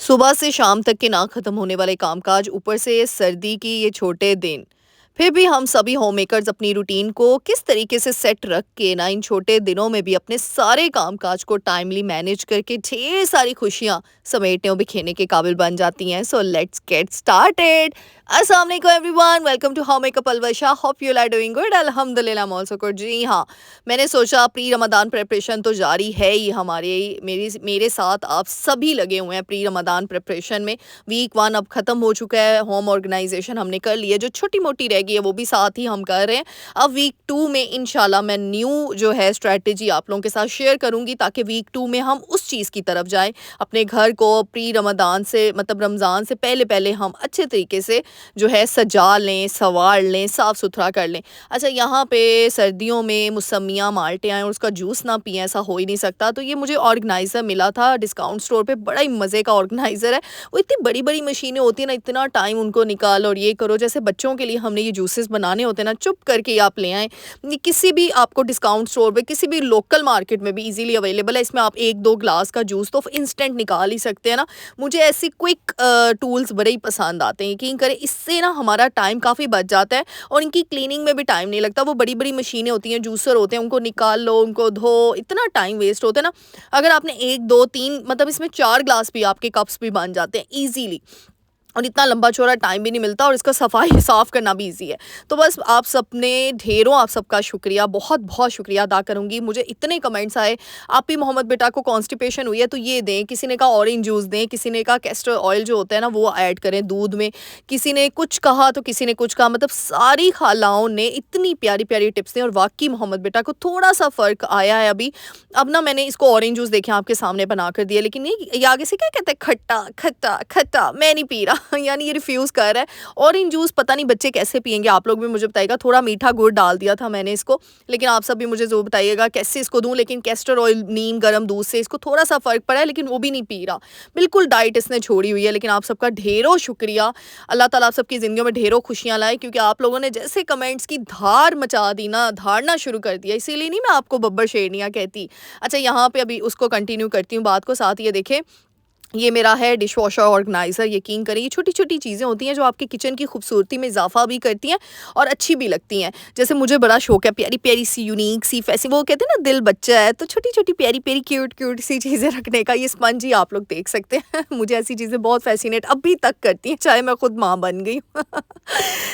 सुबह से शाम तक के ना खत्म होने वाले कामकाज, ऊपर से ये सर्दी की ये छोटे दिन। फिर भी हम सभी होममेकर्स अपनी रूटीन को किस तरीके से सेट रख के ना इन छोटे दिनों में भी अपने सारे कामकाज को टाइमली मैनेज करके ढेर सारी खुशियां समेटने और बिखेरने के काबिल बन जाती हैं। So let's get started. अस्सलाम वालेकुम everyone, welcome to how makeup Alvasha. Hope you are doing good. अल्हम्दुलिल्लाह, आई एम आल्सो गुड। जी हाँ, मैंने सोचा प्री रमदान प्रिपरेशन तो जारी है ही हमारे मेरे साथ आप सभी लगे हुए हैं प्री रमदान प्रिपरेशन में। वीक 1 अब ख़त्म हो चुका है, होम ऑर्गेनाइजेशन हमने कर ली है, जो छोटी मोटी रह गई है वो भी साथ ही हम कर रहे हैं। अब वीक 2 में इंशाल्लाह मैं न्यू जो है स्ट्रेटजी आप लोगों के साथ शेयर करूँगी, ताकि वीक 2 में हम उस चीज़ की तरफ जाएँ, अपने घर को प्री रमदान से मतलब रमज़ान से पहले पहले हम अच्छे तरीके से जो है सजा लें, संवार लें, साफ़ सुथरा कर लें। अच्छा, यहाँ पे सर्दियों में मौसमियाँ, माल्टे आएँ और उसका जूस ना पिएँ, ऐसा हो ही नहीं सकता। तो ये मुझे ऑर्गेनाइज़र मिला था डिस्काउंट स्टोर पे, बड़ा ही मज़े का ऑर्गेनाइज़र है। वो इतनी बड़ी-बड़ी मशीनें होती हैं ना, इतना टाइम उनको निकालो और ये करो। जैसे बच्चों के लिए हमने ये जूसेस बनाने होते हैं ना, चुप करके आप ले आएँ। ये किसी भी आपको डिस्काउंट स्टोर पे, किसी भी लोकल मार्केट में भी ईज़िली अवेलेबल है। इसमें आप 1-2 ग्लास का जूस तो इंस्टेंट निकाल ही सकते हैं ना। मुझे ऐसी क्विक टूल्स बड़े ही पसंद आते हैं। यकीन करें, इससे ना हमारा टाइम काफ़ी बच जाता है और इनकी क्लीनिंग में भी टाइम नहीं लगता। वो बड़ी-बड़ी मशीनें होती हैं, जूसर होते हैं, उनको निकाल लो, उनको धो, इतना टाइम वेस्ट होता है ना। अगर आपने 1, 2, 3 मतलब इसमें 4 ग्लास भी आपके कप्स भी बन जाते हैं ईज़िली। और इतना लंबा चौड़ा टाइम भी नहीं मिलता और इसका सफाई साफ़ करना भी ईज़ी है। तो बस आप सबने ढेरों आप सबका शुक्रिया, बहुत-बहुत शुक्रिया अदा करूँगी। मुझे इतने कमेंट्स आए, आप ही मोहम्मद बेटा को कॉन्स्टिपेशन हुई है तो ये दें, किसी ने कहा ऑरेंज जूस दें, किसी ने कहा कैस्टर ऑयल जो होता है ना वो ऐड करें दूध में, किसी ने कुछ कहा तो किसी ने कुछ कहा। मतलब सारी खालाओं ने इतनी प्यारी-प्यारी टिप्स दी और वाक़ई मोहम्मद बेटा को थोड़ा-सा फ़र्क आया है अभी। अब ना मैंने इसको ऑरेंज जूस देखें आपके सामने बना कर दिया, लेकिन ये आगे से क्या कहते हैं, खट्टा, खट्टा, खट्टा, मैं नहीं पी रहा। यानी ये रिफ्यूज़ कर रहा है। ऑरेंज जूस पता नहीं बच्चे कैसे पिएँगे, आप लोग भी मुझे बताइएगा। थोड़ा मीठा गुड़ डाल दिया था मैंने इसको, लेकिन आप सब भी मुझे ज़रूर बताइएगा कैसे इसको दूँ। लेकिन कैस्टर ऑयल, नीम गर्म दूध से इसको थोड़ा-सा फ़र्क पड़ा है, लेकिन वो भी नहीं पी रहा। बिल्कुल डाइट इसने छोड़ी हुई है। लेकिन आप सबका ढेरों शुक्रिया। अल्लाह ताला आप सबकी ज़िंदगियों में ढेरों खुशियाँ लाए, क्योंकि आप लोगों ने जैसे कमेंट्स की धार मचा दी ना, धाड़ना शुरू कर दिया। इसीलिए नहीं मैं आपको बब्बर शेरनियाँ कहती। अच्छा, यहाँ पे अभी उसको कंटिन्यू करती हूँ बात को। साथ ये देखें, ये मेरा है डिश वॉशर ऑर्गेनाइज़र। यकीन करिए, छोटी-छोटी चीज़ें होती हैं जो आपके किचन की खूबसूरती में इज़ाफ़ा भी करती हैं और अच्छी भी लगती हैं। जैसे मुझे बड़ा शौक है प्यारी-प्यारी सी, यूनिक सी, फैसी, वो कहते हैं ना दिल बच्चा है, तो छोटी-छोटी प्यारी-प्यारी क्यूट-क्यूट सी चीज़ें रखने का। ये स्पंज ही आप लोग देख सकते हैं। मुझे ऐसी चीज़ें बहुत फ़ैसिनेट अभी तक करती हैं, चाहे मैं खुद माँ बन गई हूँ।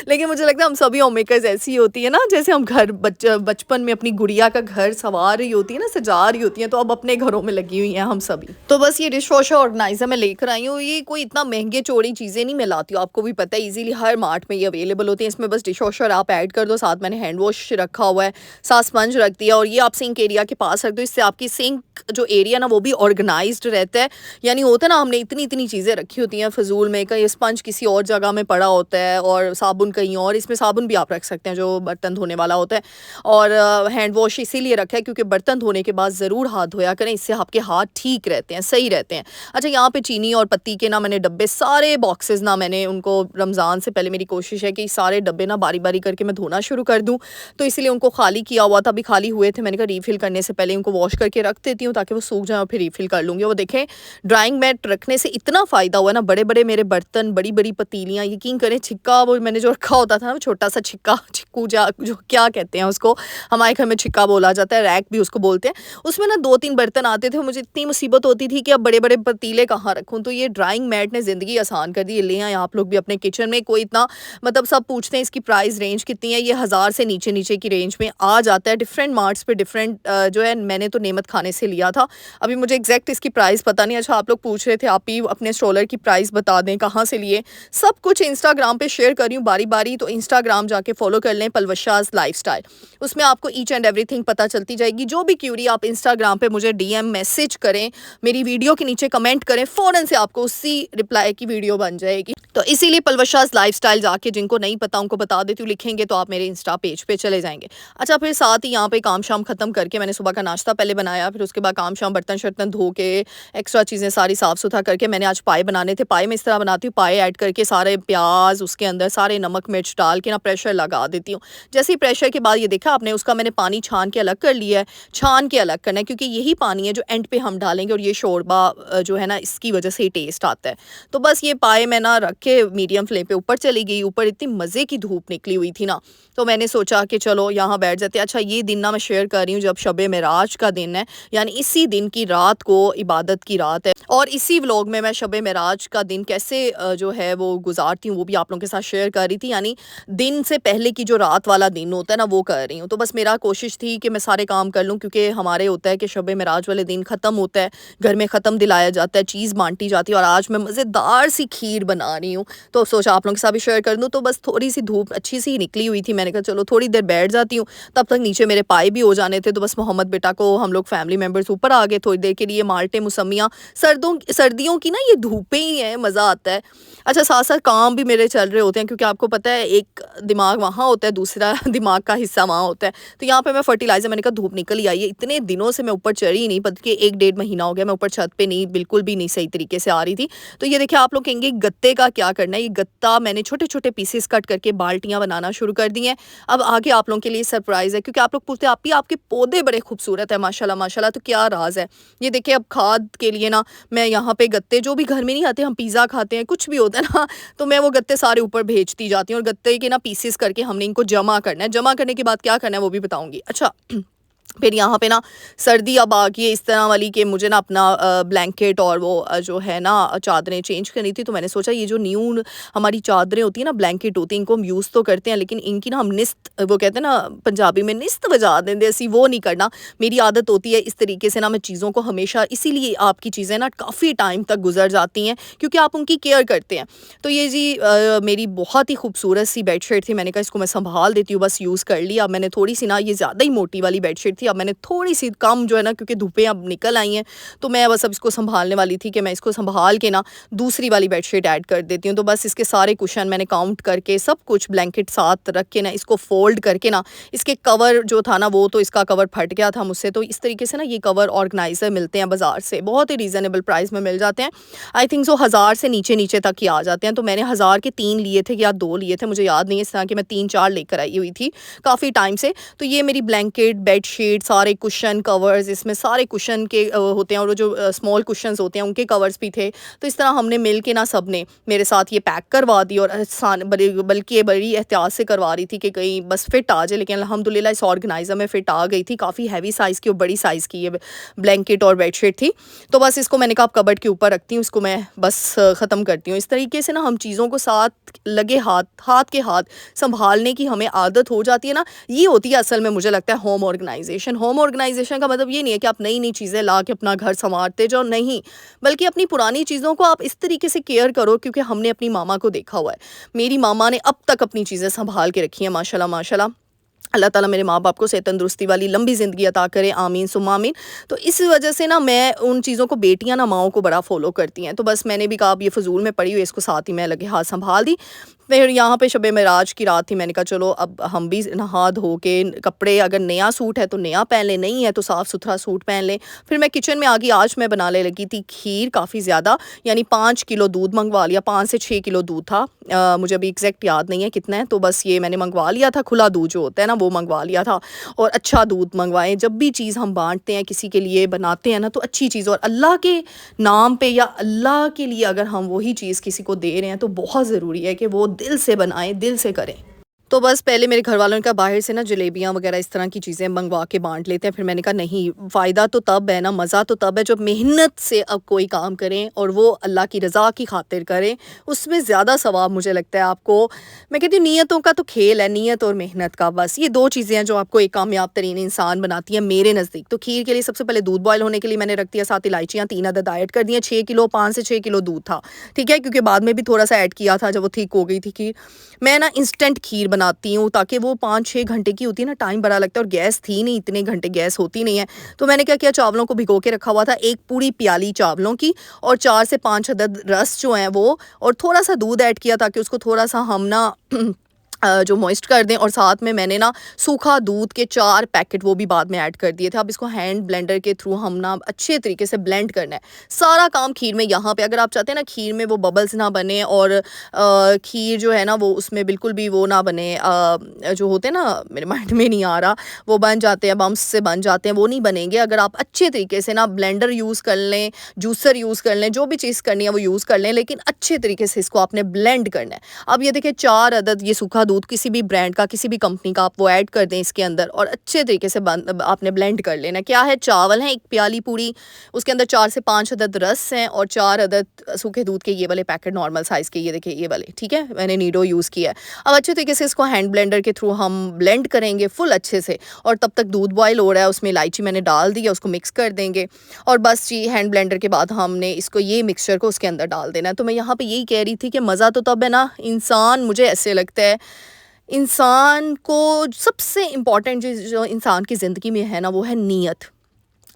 लेकिन मुझे लगता है हम सभी होम मेकर्स ऐसी ही होती है ना, जैसे हम घर बचपन में अपनी गुड़िया का घर सँवार रही होती है ना, सजा रही होती हैं, तो अब अपने घरों में लगी हुई हैं हम सभी। तो बस ये डिश वॉशर ऑर्गेनाइज़र मैं लेकर आई हूँ। ये कोई इतना महँगे चौड़ी चीज़ें नहीं मैं लाती हूँ, आपको भी पता है ईज़िली हर मार्ट में ये अवेलेबल होती हैं। इसमें बस डिश वॉशर आप ऐड कर दो, साथ मैंने हैंड वॉश रखा हुआ है, साथ स्पंज रख दिया, और ये आप सिंक एरिया के पास रख दो। इससे आपकी सिंक जो एरिया ना वो भी ऑर्गेनाइज़्ड रहता है। यानी होता है ना, हमने इतनी-इतनी चीज़ें रखी होती हैं फ़िज़ूल में, कहीं स्पंज किसी और जगह में पड़ा होता है और साबुन कहीं और। इसमें साबुन भी आप रख सकते हैं जो बर्तन धोने वाला होता है। और हैंड वॉश इसीलिए रखा है क्योंकि बर्तन धोने के बाद ज़रूर हाथ धोया करें, इससे आपके हाथ ठीक रहते हैं, सही रहते हैं। अच्छा, यहाँ पे चीनी और पत्ती के ना मैंने डब्बे, सारे बॉक्सेस ना मैंने उनको, रमज़ान से पहले मेरी कोशिश है कि सारे डब्बे ना बारी-बारी करके मैं धोना शुरू कर दूँ, तो इसलिए उनको खाली किया हुआ था, अभी खाली हुए थे। मैंने कहा रीफ़िल करने से पहले उनको वॉश करके रख देती हूँ ताकि वो सूख जाएँ और फिर रीफ़िल कर लूँगी। वो देखें, ड्राइंग मैट रखने से इतना फ़ायदा हुआ ना, बड़े-बड़े मेरे बर्तन, बड़ी-बड़ी पतीलियाँ, यकीन करें छिक्का वो मैंने जो रखा होता था ना, वो छोटा-सा छिक्का, छिक्कू जो क्या कहते हैं उसको, हमारे घर में छिक्का बोला जाता है, रैक भी उसको बोलते हैं। उसमें ना 2-3 बर्तन आते थे, मुझे इतनी मुसीबत होती थी कि अब बड़े-बड़े पतीले कहाँ रखूँ। तो ये ड्राइंग मैट ने ज़िंदगी आसान कर दी है। ले आएँ आप लोग भी अपने किचन में। कोई इतना मतलब, सब पूछते हैं इसकी प्राइस रेंज कितनी है, ये 1000 से नीचे-नीचे की रेंज में आ जाता है। डिफरेंट मार्ट्स पे डिफरेंट जो है, मैंने तो नेमत खाने से लिया था, अभी मुझे एग्जैक्ट इसकी प्राइस पता नहीं। अच्छा, आप लोग पूछ रहे थे आप ही अपने स्ट्रोलर की प्राइस बता दें, कहाँ से लिए। सब कुछ इंस्टाग्राम पे शेयर कर रही हूँ बारी-बारी, तो इंस्टाग्राम जाके फॉलो कर लें, पलवशाज़ लाइफस्टाइल। उसमें आपको ईच एंड एवरीथिंग पता चलती जाएगी। जो भी क्यूरी आप इंस्टाग्राम पे मुझे डीएम मैसेज करें, मेरी वीडियो के नीचे कमेंट करें, फ़ौरन से आपको उसी रिप्लाई की वीडियो बन जाएगी। तो इसीलिए पलवशाज़ लाइफस्टाइल जाके, जिनको नहीं पता उनको बता देती हूँ, लिखेंगे तो आप मेरे इंस्टा पेज पे चले जाएंगे। अच्छा, फिर साथ ही यहाँ पे काम शाम ख़त्म करके मैंने सुबह का नाश्ता पहले बनाया, फिर उसके बाद काम शाम बर्तन शर्तन धो के एक्स्ट्रा चीज़ें सारी साफ़ सुथरा करके मैंने आज पाए बनाने थे। पाए मैं इस तरह बनाती हूँ, पाए ऐड करके सारे प्याज उसके अंदर सारे नमक मिर्च डाल के ना प्रेशर लगा देती हूँ। जैसे ही प्रेशर के बाद ये देखा आपने, उसका मैंने पानी छान के अलग कर लिया है। छान के अलग करना है क्योंकि यही पानी है जो एंड पे हम डालेंगे और ये शोरबा जो है ना इसकी वजह से ही टेस्ट आता है। तो बस ये पाए मैं ना रख के मीडियम फ्लेम पे ऊपर चली गई, ऊपर इतनी मज़े की धूप निकली हुई थी ना, तो मैंने सोचा कि चलो यहाँ बैठ जाते हैं। अच्छा ये दिन ना मैं शेयर कर रही हूँ जब शब मेराज का दिन है, यानी इसी दिन की रात को इबादत की रात है, और इसी व्लॉग में मैं शब मेराज का दिन कैसे जो है वो गुजारती हूँ वो भी आप लोगों के साथ शेयर कर रही थी, यानी दिन से पहले की जो रात वाला दिन होता है ना वो कर रही हूँ। तो बस मेरा कोशिश थी कि मैं सारे काम कर लूँ, क्योंकि हमारे होता है कि शब मेराज वाले दिन ख़त्म होता है, घर में ख़त्म दिलाया जाता है, चीज़ बांटी जाती है, और आज मैं मज़ेदार सी खीर बना रही हूँ, तो सोचा आप लोगों के साथ भी शेयर कर दूँ। तो बस थोड़ी सी धूप अच्छी सी निकली हुई थी, मैंने कहा चलो थोड़ी देर बैठ जाती हूँ, तब तक नीचे मेरे पाए भी हो जाने थे। तो बस मोहम्मद बेटा को हम लोग फैमिली मेम्बर्स ऊपर आ गए थोड़ी देर के लिए, माल्टे मुसम्मियाँ, सर्दियों की ना ये धूपें ही हैं, मज़ा आता है। अच्छा साथ साथ काम भी मेरे चल रहे होते हैं, क्योंकि आपको पता है एक दिमाग वहाँ होता है, दूसरा दिमाग का हिस्सा वहाँ होता है। तो यहाँ पे मैं फर्टिलाइज़र, मैंने कहा धूप निकल ही आई है, इतने दिनों से मैं ऊपर चढ़ी ही नहीं, बल्कि 1 डेढ़ महीना हो गया मैं ऊपर छत पे नहीं, बिल्कुल भी नहीं सही तरीके से आ रही थी। तो ये देखिए आप लोग कहेंगे गत्ते का क्या करना है, ये गत्ता मैंने छोटे छोटे पीसेस कट करके बाल्टियाँ बनाना शुरू कर दी हैं। अब आगे आप लोगों के लिए सरप्राइज़ है, क्योंकि आप लोग पूछते हैं आप ही आपके पौधे बड़े खूबसूरत है माशाल्लाह माशाल्लाह, तो क्या राज है। ये देखिए अब खाद के लिए ना मैं यहाँ पे गत्ते जो भी घर में नहीं आते, हम पिज़्ज़ा खाते हैं, कुछ भी होता है ना, तो मैं वो गत्ते सारे ऊपर भेजती जाती हूँ, और गत्ते के ना पीसेस करके हमने इनको जमा करना है। जमा करने के बाद क्या करना है वो भी बताऊँगी। अच्छा फिर यहाँ पे ना सर्दी अब आ गई है इस तरह वाली कि मुझे ना अपना ब्लैंकेट और वो जो है ना चादरें चेंज करनी थी। तो मैंने सोचा ये जो न्यू हमारी चादरें होती हैं ना, ब्लैंकेट होती हैं, इनको हम यूज़ तो करते हैं, लेकिन इनकी ना हम निस्त, वो कहते हैं ना पंजाबी में निस्त बजा देंगे, ऐसी वो नहीं करना। मेरी आदत होती है इस तरीके से ना मैं चीज़ों को हमेशा, इसीलिए आपकी चीज़ें ना काफ़ी टाइम तक गुजर जाती हैं, क्योंकि आप उनकी केयर करते हैं। तो ये जी मेरी बहुत ही खूबसूरत सी बेडशीट थी, मैंने कहा इसको मैं संभाल देती हूँ, बस यूज़ कर लिया। अब मैंने थोड़ी सी ना, ये ज़्यादा ही मोटी वाली बेडशीट थी, अब मैंने थोड़ी सी कम जो है ना, क्योंकि धूपें अब निकल आई हैं, तो मैं बस अब इसको संभालने वाली थी कि मैं इसको संभाल के ना दूसरी वाली बेडशीट ऐड कर देती हूँ। तो बस इसके सारे कुशन मैंने काउंट करके सब कुछ ब्लैंकेट साथ रख के ना इसको फोल्ड करके ना, इसके कवर जो था ना वो तो इसका कवर फट गया था मुझसे, तो इस तरीके से ना ये कवर ऑर्गेनाइज़र मिलते हैं बाज़ार से, बहुत ही रीज़नेबल प्राइस में मिल जाते हैं। आई थिंक सो 1000 से नीचे नीचे तक ही आ जाते हैं। तो मैंने 1000 के 3 लिए थे या 2 लिए थे, मुझे याद नहीं है, इस तरह के मैं 3-4 लेकर आई हुई थी काफ़ी टाइम से। तो ये मेरी ब्लैंकेट, बेडशीट, सारे कुशन कवर्स, इसमें सारे कुशन के होते हैं, और वो जो स्मॉल कुशन्स होते हैं उनके कवर्स भी थे। तो इस तरह हमने मिल के ना सब ने मेरे साथ ये पैक करवा दी, और बल्कि ये बड़ी एहतियात से करवा रही थी कि कहीं बस फिट आ जाए, लेकिन अल्हम्दुलिल्लाह इस ऑर्गेनाइज़र में फ़िट आ गई थी। काफ़ी हैवी साइज़ की और बड़ी साइज़ की ये ब्लैंकेट और बेडशीट थी। तो बस इसको मैंने कहा अब कबर्ड के ऊपर रखती हूँ, इसको मैं बस ख़त्म करती हूँ। इस तरीके से ना हम चीज़ों को साथ लगे हाथ हाथ के हाथ संभालने की हमें आदत हो जाती है ना, ये होती है असल में मुझे लगता है होम ऑर्गेनाइजेशन। होम ऑर्गेनाइजेशन का मतलब ये नहीं है कि आप नई नई चीज़ें ला के अपना घर संवारते जाओ, नहीं, बल्कि अपनी पुरानी चीज़ों को आप इस तरीके से केयर करो, क्योंकि हमने अपनी मामा को देखा हुआ है, मेरी मामा ने अब तक अपनी चीज़ें संभाल के रखी हैं माशाल्लाह माशाल्लाह। अल्लाह ताला मेरे माँ बाप को सेहत तंदुरुस्ती वाली लंबी ज़िंदगी अता करे, आमीन सुम्मा आमीन। तो इस वजह से ना मैं उन चीज़ों को, बेटियाँ ना माँओं को बड़ा फ़ॉलो करती हैं, तो बस मैंने भी कहा अब ये फ़िज़ूल में पड़ी हुई है, इसको साथ ही मैं लगे हाथ संभाल दी। फिर यहाँ पे शब मेराज की रात थी, मैंने कहा चलो अब हम भी नहा धो के कपड़े, अगर नया सूट है तो नया पहन लें, नहीं है तो साफ़ सुथरा सूट पहन लें। फिर मैं किचन में आ गई, आज मैं बनाने लगी थी खीर, काफ़ी ज़्यादा, यानी 5 किलो दूध मंगवा लिया, 5 से 6 किलो दूध था, मुझे अभी एग्जैक्ट याद नहीं है कितना है, तो बस ये मैंने मंगवा लिया था, खुला दूध जो होता है ना वो मंगवा लिया था। और अच्छा दूध मंगवाएं, जब भी चीज़ हम बांटते हैं किसी के लिए, बनाते हैं ना, तो अच्छी चीज़, और अल्लाह के नाम पे या अल्लाह के लिए अगर हम वही चीज़ किसी को दे रहे हैं तो बहुत ज़रूरी है कि वो दिल से बनाएं, दिल से करें। तो बस पहले मेरे घर वालों ने कहा बाहर से ना जलेबियाँ वगैरह इस तरह की चीज़ें मंगवा के बांट लेते हैं। फिर मैंने कहा नहीं, फ़ायदा तो तब है ना, मज़ा तो तब है जब मेहनत से अब कोई काम करें और वो अल्लाह की रज़ा की खातिर करें, उसमें ज़्यादा सवाब मुझे लगता है आपको। मैं कहती हूँ नीयतों का तो खेल है, नीयत और मेहनत का, बस ये 2 चीज़ें हैं जो आपको एक कामयाब तरीन इंसान बनाती हैं मेरे नज़दीक। तो खीर के लिए सबसे पहले दूध बॉयल होने के लिए मैंने रख दिया, 7 इलायचियाँ 3 अदद ऐड कर दिए, 6 किलो 5 से 6 किलो दूध था, ठीक है, क्योंकि बाद में भी थोड़ा सा ऐड किया था जब वो ठीक हो गई थी खीर। मैं ना इंस्टेंट खीर बनाती हूँ ताकि वो 5-6 घंटे की होती है ना, टाइम बड़ा लगता है, और गैस थी नहीं, इतने घंटे गैस होती नहीं है। तो मैंने क्या किया, चावलों को भिगो के रखा हुआ था, एक पूरी प्याली चावलों की, और 4 से 5 अदद रस जो हैं वो, और थोड़ा सा दूध ऐड किया ताकि उसको थोड़ा सा हम ना जो मॉइस्ट कर दें, और साथ में मैंने ना सूखा दूध के 4 पैकेट वो भी बाद में ऐड कर दिए थे। अब इसको हैंड ब्लेंडर के थ्रू हम ना अच्छे तरीके से ब्लेंड करना है। सारा काम खीर में यहाँ पे, अगर आप चाहते हैं ना खीर में वो बबल्स ना बने और खीर जो है ना वो उसमें बिल्कुल भी वो ना बने, जो होते हैं ना, मेरे माइंड में नहीं आ रहा, वो बन जाते हैं, बम्प्स से बन जाते हैं, वो नहीं बनेंगे। अगर आप अच्छे तरीके से ना ब्लेंडर यूज़ कर लें, जूसर यूज़ कर लें, जो भी चीज़ करनी है वो यूज़ कर लें, लेकिन अच्छे तरीके से इसको आपने ब्लेंड करना है। अब ये देखिए 4 अदद ये सूखा दूध किसी भी ब्रांड का, किसी भी कंपनी का, आप वो ऐड कर दें इसके अंदर और अच्छे तरीके से आपने ब्लेंड कर लेना। क्या है, चावल है 1 प्याली पूरी, उसके अंदर 4 से 5 अदद रस हैं और 4 अदद सूखे दूध के ये वाले पैकेट नॉर्मल साइज़ के, ये देखिए ये वाले, ठीक है, मैंने नीडो यूज़ किया है। अब अच्छे तरीके से इसको हैंड ब्लेंडर के थ्रू हम ब्लेंड करेंगे फुल अच्छे से, और तब तक दूध बॉयल हो रहा है, उसमें इलायची मैंने डाल दी है, उसको मिक्स कर देंगे और बस जी हैंड ब्लेंडर के बाद हमने इसको ये मिक्सचर को उसके अंदर डाल देना है। तो मैं यहाँ पे यही कह रही थी कि मज़ा तो तब है ना, इंसान, मुझे ऐसे लगता है इंसान को सबसे इम्पोर्टेंट चीज़ जो इंसान की ज़िंदगी में है ना वो है नीयत।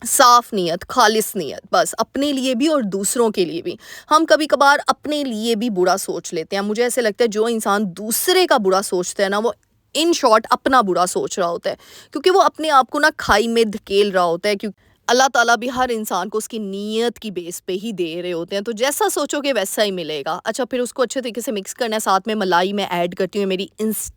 साफ नीयत, खालिस नीयत, बस अपने लिए भी और दूसरों के लिए भी। हम कभी कभार अपने लिए भी बुरा सोच लेते हैं। मुझे ऐसे लगता है जो इंसान दूसरे का बुरा सोचता है ना वो इन शॉर्ट अपना बुरा सोच रहा होता है, क्योंकि वो अपने आप को ना खाई में धकेल रहा होता है। क्योंकि अल्लाह ताला भी हर इंसान को उसकी नीयत की बेस पे ही दे रहे होते हैं, तो जैसा सोचोगे वैसा ही मिलेगा। अच्छा, फिर उसको अच्छे तरीके से मिक्स करना है। साथ में मलाई मैं ऐड करती हूँ, मेरी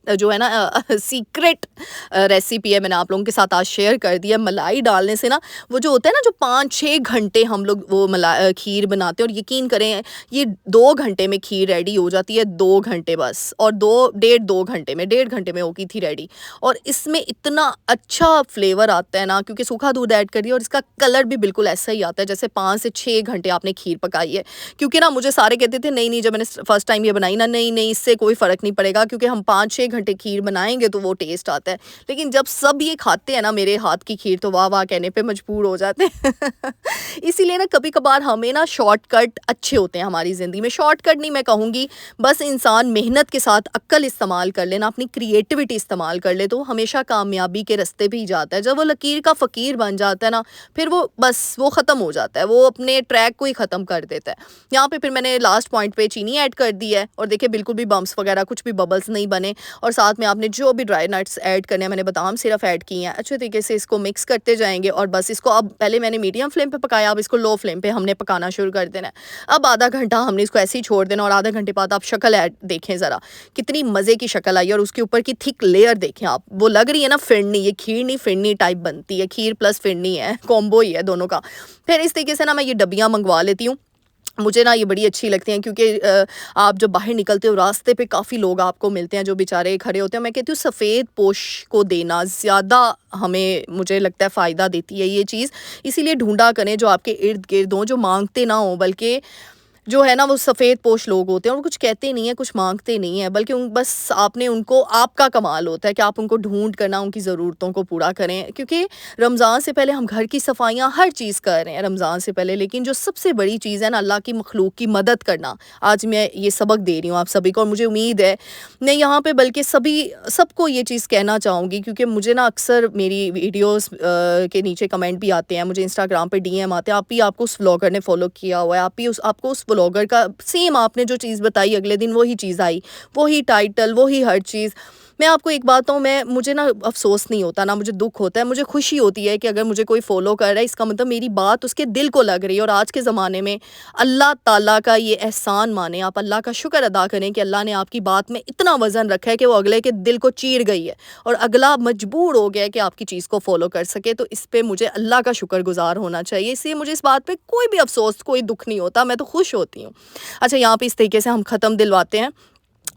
जो है ना सीक्रेट रेसिपी है, मैंने आप लोगों के साथ आज शेयर कर दिया। मलाई डालने से ना वो जो होता है ना, जो 5-6 घंटे हम लोग वो खीर बनाते हैं, और यकीन करें ये 2 घंटे में खीर रेडी हो जाती है, 2 घंटे बस, और 2 घंटे में, 1.5 घंटे में हो गई थी रेडी। और इसमें इतना अच्छा फ्लेवर आता है ना, क्योंकि सूखा दूध ऐड कर दिया, और इसका कलर भी बिल्कुल ऐसा ही आता है जैसे 5 से 6 घंटे आपने खीर पकाई है। क्योंकि ना मुझे सारे कहते थे नहीं नहीं, जब मैंने फर्स्ट टाइम ये बनाई ना, नहीं नहीं इससे कोई फ़र्क नहीं पड़ेगा, क्योंकि हम 5-6 घंटे खीर बनाएंगे तो वो टेस्ट आता है। लेकिन जब सब ये खाते हैं ना मेरे हाथ की खीर, तो वाह वाह कहने पे मजबूर हो जाते हैं। इसीलिए ना कभी कभार हमें ना शॉर्टकट अच्छे होते हैं हमारी ज़िंदगी में। शॉर्टकट नहीं मैं कहूँगी, बस इंसान मेहनत के साथ अक्ल इस्तेमाल कर लेना, अपनी क्रिएटिविटी इस्तेमाल कर ले, तो हमेशा कामयाबी के रास्ते पे ही जाता है। जब वो लकीर का फ़कीर बन जाता है ना, फिर वो बस वो ख़त्म हो जाता है, वो अपने ट्रैक को ही ख़त्म कर देता है। यहाँ पे फिर मैंने लास्ट पॉइंट पे चीनी ऐड कर दी है, और देखिए बिल्कुल भी बम्प्स वगैरह कुछ भी बबल्स नहीं बने। और साथ में आपने जो भी ड्राई नट्स ऐड करने हैं, मैंने बादाम सिर्फ ऐड किए हैं, अच्छे तरीके से इसको मिक्स करते जाएंगे। और बस इसको, अब पहले मैंने मीडियम फ्लेम पे पकाया, अब इसको लो फ्लेम पे हमने पकाना शुरू कर देना है। अब आधा घंटा हमने इसको ऐसे ही छोड़ देना, और आधा घंटे बाद आप शक्ल ऐड देखें ज़रा, कितनी मज़े की शक्ल आई, और उसके ऊपर की थिक लेयर देखें आप, वो लग रही है ना फिरनी, ये खीर नहीं फिरनी टाइप बनती है, खीर प्लस फिरनी है, कॉम्बो ही है दोनों का। फिर इस तरीके से ना मैं ये डब्बियाँ मंगवा लेती हूँ। मुझे ना ये बड़ी अच्छी लगती हैं, क्योंकि आप जब बाहर निकलते हो रास्ते पे काफ़ी लोग आपको मिलते हैं जो बेचारे खड़े होते हैं। मैं कहती हूँ सफ़ेद पोश को देना ज़्यादा हमें, मुझे लगता है फ़ायदा देती है ये चीज़। इसीलिए ढूंढा करें जो आपके इर्द गिर्द हों, जो मांगते ना हों, बल्कि जो है ना वो सफ़ेद पोश लोग होते हैं, और कुछ कहते नहीं हैं, कुछ मांगते नहीं हैं, बल्कि बस आपने उनको, आपका कमाल होता है कि आप उनको ढूंढ करना उनकी ज़रूरतों को पूरा करें। क्योंकि रमज़ान से पहले हम घर की सफाइयाँ हर चीज़ कर रहे हैं रमज़ान से पहले, लेकिन जो सबसे बड़ी चीज़ है ना, अल्लाह की मखलूक की मदद करना, आज मैं ये सबक दे रही हूँ आप सभी को। और मुझे उम्मीद है मैं यहाँ पे बल्कि सबको ये चीज़ कहना चाहूँगी, क्योंकि मुझे ना अक्सर मेरी वीडियोस के नीचे कमेंट भी आते हैं, मुझे इंस्टाग्राम पे डीएम आते हैं, आप भी, आपको उस व्लॉगर ने फॉलो किया हुआ है, आप भी आपको उस व्लॉगर का सेम, आपने जो चीज़ बताई अगले दिन वही चीज़ आई, वही टाइटल, वही हर चीज़। मैं आपको एक बात कहूँ, मुझे ना अफ़सोस नहीं होता, ना मुझे दुख होता है, मुझे खुशी होती है कि अगर मुझे कोई फ़ॉलो कर रहा है, इसका मतलब मेरी बात उसके दिल को लग रही है। और आज के ज़माने में अल्लाह ताला का ये एहसान माने, आप अल्लाह का शुक्र अदा करें कि अल्लाह ने आपकी बात में इतना वज़न रखा है कि वो अगले के दिल को चीर गई है, और अगला मजबूर हो गया है कि आपकी चीज़ को फ़ॉलो कर सके। तो इस पे मुझे अल्लाह का शुक्रगुज़ार होना चाहिए, इसलिए मुझे इस बात पे कोई भी अफ़सोस, कोई दुख नहीं होता, मैं तो खुश होती हूँ। अच्छा, यहाँ पे इस तरीके से हम ख़त्म दिलवाते हैं।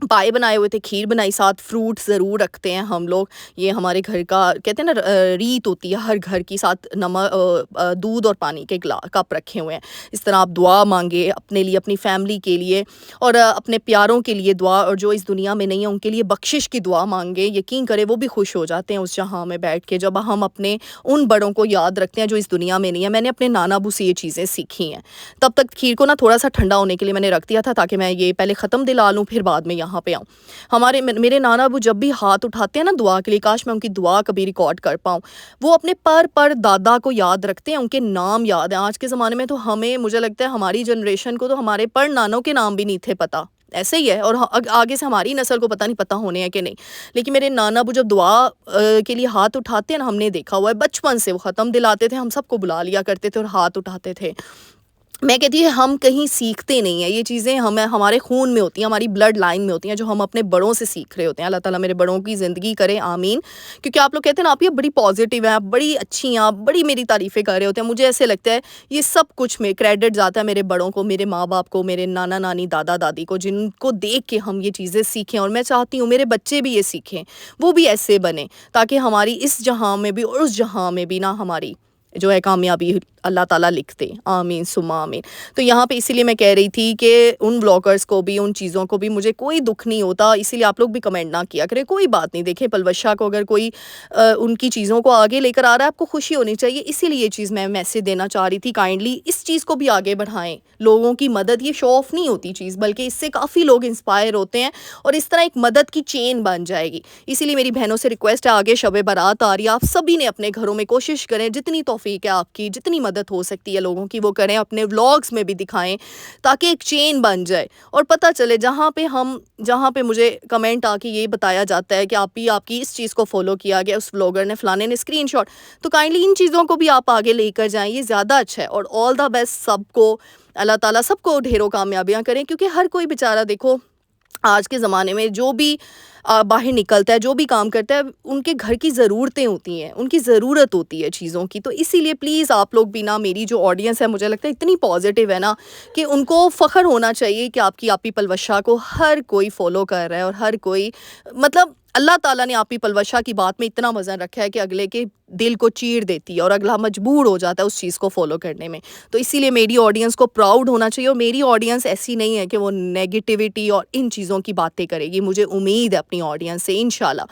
पाए बनाए हुए थे, खीर बनाई, साथ फ्रूट ज़रूर रखते हैं हम लोग, ये हमारे घर का कहते हैं ना रीत होती है हर घर की। साथ दूध और पानी के कप रखे हुए हैं। इस तरह आप दुआ मांगे अपने लिए, अपनी फैमिली के लिए, और अपने प्यारों के लिए दुआ, और जो इस दुनिया में नहीं है उनके लिए बख्शिश की दुआ मांगे। यकीन करें वो भी खुश हो जाते हैं उस जहाँ में बैठ के, जब हम अपने उन बड़ों को याद रखते हैं जो इस दुनिया में नहीं है। मैंने अपने नाना अबू से ये चीज़ें सीखी हैं। तब तक खीर को ना थोड़ा सा ठंडा होने के लिए मैंने रख दिया था, ताकि मैं ये पहले ख़त्म दिला लूँ, फिर बाद में यहाँ पे आऊँ। मेरे नाना अबू जब भी हाथ उठाते हैं ना दुआ के लिए, काश मैं उनकी दुआ कभी रिकॉर्ड कर पाऊँ। वो अपने पर दादा को याद रखते हैं, उनके नाम याद हैं। आज के ज़माने में तो हमें, मुझे लगता है हमारी जनरेशन को तो हमारे पर नानों के नाम भी नहीं थे पता। ऐसे ही है। और आगे से हमारी नस्ल को पता नहीं पता होने हैं कि नहीं। लेकिन मेरे नाना वो जब दुआ के लिए हाथ उठाते हैं ना, हमने देखा हुआ है बचपन से, वो ख़त्म दिलाते थे, हम सबको बुला लिया करते थे और हाथ उठाते थे। मैं कहती है हम कहीं सीखते नहीं हैं, ये चीज़ें हमें हमारे खून में होती हैं, हमारी ब्लड लाइन में होती हैं, जो हम अपने बड़ों से सीख रहे होते हैं। अल्लाह ताला मेरे बड़ों की ज़िंदगी करे, आमीन। क्योंकि आप लोग कहते हैं ना, आप ये बड़ी पॉजिटिव हैं, आप बड़ी अच्छी हैं, आप बड़ी मेरी तारीफ़ें कर रहे होते हैं। मुझे ऐसे लगता है ये सब कुछ में क्रेडिट जाता है मेरे बड़ों को, मेरे माँ-बाप को, मेरे नाना-नानी, दादा-दादी को, जिनको देख के हम ये चीज़ें सीखें। और मैं चाहती हूँ मेरे बच्चे भी ये सीखें, वो भी ऐसे बनें, ताकि हमारी इस जहाँ में भी और उस जहाँ में भी ना हमारी जो है कामयाबी अल्लाह ताला लिख दे। आमीन सुम्मा आमीन। तो यहाँ पे इसीलिए मैं कह रही थी कि उन व्लॉगर्स को भी, उन चीज़ों को भी मुझे कोई दुःख नहीं होता, इसीलिए आप लोग भी कमेंट ना किया करें, कोई बात नहीं। देखिए पलवशा को अगर कोई उनकी चीज़ों को आगे लेकर आ रहा है, आपको खुशी होनी चाहिए। इसीलिए ये चीज़ मैं मैसेज देना चाह रही थी, काइंडली इस चीज़ को भी आगे बढ़ाएँ। लोगों की मदद, ये शो ऑफ नहीं होती चीज़, बल्कि इससे काफ़ी लोग इंस्पायर होते हैं और इस तरह एक मदद की चेन बन जाएगी। इसीलिए मेरी बहनों से रिक्वेस्ट है, आगे शब बारात आ रही है, आप सभी ने अपने घरों में कोशिश करें, जितनी तौफीक है आपकी, जितनी मदद हो सकती है लोगों की वो करें, अपने व्लॉग्स में भी दिखाएं, ताकि एक चेन बन जाए और पता चले जहाँ पे मुझे कमेंट आके ये बताया जाता है कि आपकी इस चीज़ को फॉलो किया गया, उस व्लॉगर ने, फलाने ने स्क्रीनशॉट, तो काइंडली इन चीज़ों को भी आप आगे लेकर जाएं, ये ज़्यादा अच्छा है। और ऑल द बेस्ट सबको, अल्लाह ताला सबको ढेरों कामयाबियाँ करें। क्योंकि हर कोई बेचारा, देखो आज के ज़माने में जो भी बाहर निकलता है, जो भी काम करता है, उनके घर की ज़रूरतें होती हैं, उनकी ज़रूरत होती है चीज़ों की। तो इसीलिए प्लीज़ आप लोग भी ना, मेरी जो ऑडियंस है मुझे लगता है इतनी पॉजिटिव है ना, कि उनको फ़ख्र होना चाहिए कि आपकी आपी पलवशा को हर कोई फ़ॉलो कर रहा है और हर कोई, मतलब अल्लाह ताला ने आपी पलवशा की बात में इतना वज़न रखा है कि अगले के दिल को चीर देती है और अगला मजबूर हो जाता है उस चीज़ को फॉलो करने में। तो इसीलिए मेरी ऑडियंस को प्राउड होना चाहिए। और मेरी ऑडियंस ऐसी नहीं है कि वो नेगेटिविटी और इन चीज़ों की बातें करेगी। मुझे उम्मीद है अपनी ऑडियंस से, इंशाल्लाह।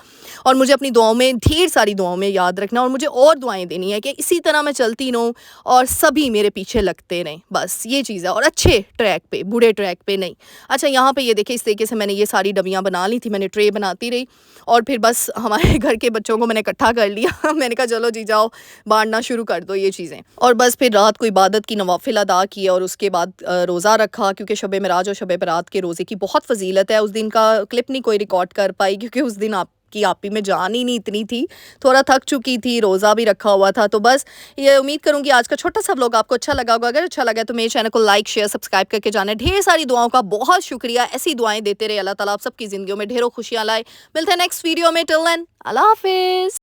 और मुझे अपनी दुआओं में, ढेर सारी दुआओं में याद रखना, और मुझे और दुआएं देनी है कि इसी तरह मैं चलती रहूँ और सभी मेरे पीछे लगते रहें, बस ये चीज़ है। और अच्छे ट्रैक पे, बुरे ट्रैक पे नहीं। अच्छा, यहाँ पे ये देखिए, इस तरीके से मैंने ये सारी डबियाँ बना ली थी, मैंने ट्रे बनाती रही और फिर बस हमारे घर के बच्चों को मैंने इकट्ठा कर लिया। मैंने कहा चलो जी जाओ, बांटना शुरू कर दो ये चीज़ें। और बस फिर रात को इबादत की, नवाफिल अदा किए और उसके बाद रोज़ा रखा, क्योंकि शब मेराज और शब बारात के रोज़े की बहुत फजीलत है। उस दिन का क्लिप नहीं कोई रिकॉर्ड कर पाई, क्योंकि उस दिन आपकी आपी में जान ही नहीं इतनी थी, थोड़ा थक चुकी थी, रोज़ा भी रखा हुआ था। तो बस ये उम्मीद करूँगी आज का छोटा सा व्लॉग आपको अच्छा लगा होगा। अगर अच्छा लगा तो मेरे चैनल को लाइक, शेयर, सब्सक्राइब करके जाना। ढेर सारी दुआओं का बहुत शुक्रिया, ऐसी दुआएं देते रहे अल्लाह ताला आप सबकी ज़िंदगियों में ढेरों खुशियाँ लाए। मिलते हैं नेक्स्ट वीडियो में, टिल देन अल्लाह हाफिज़।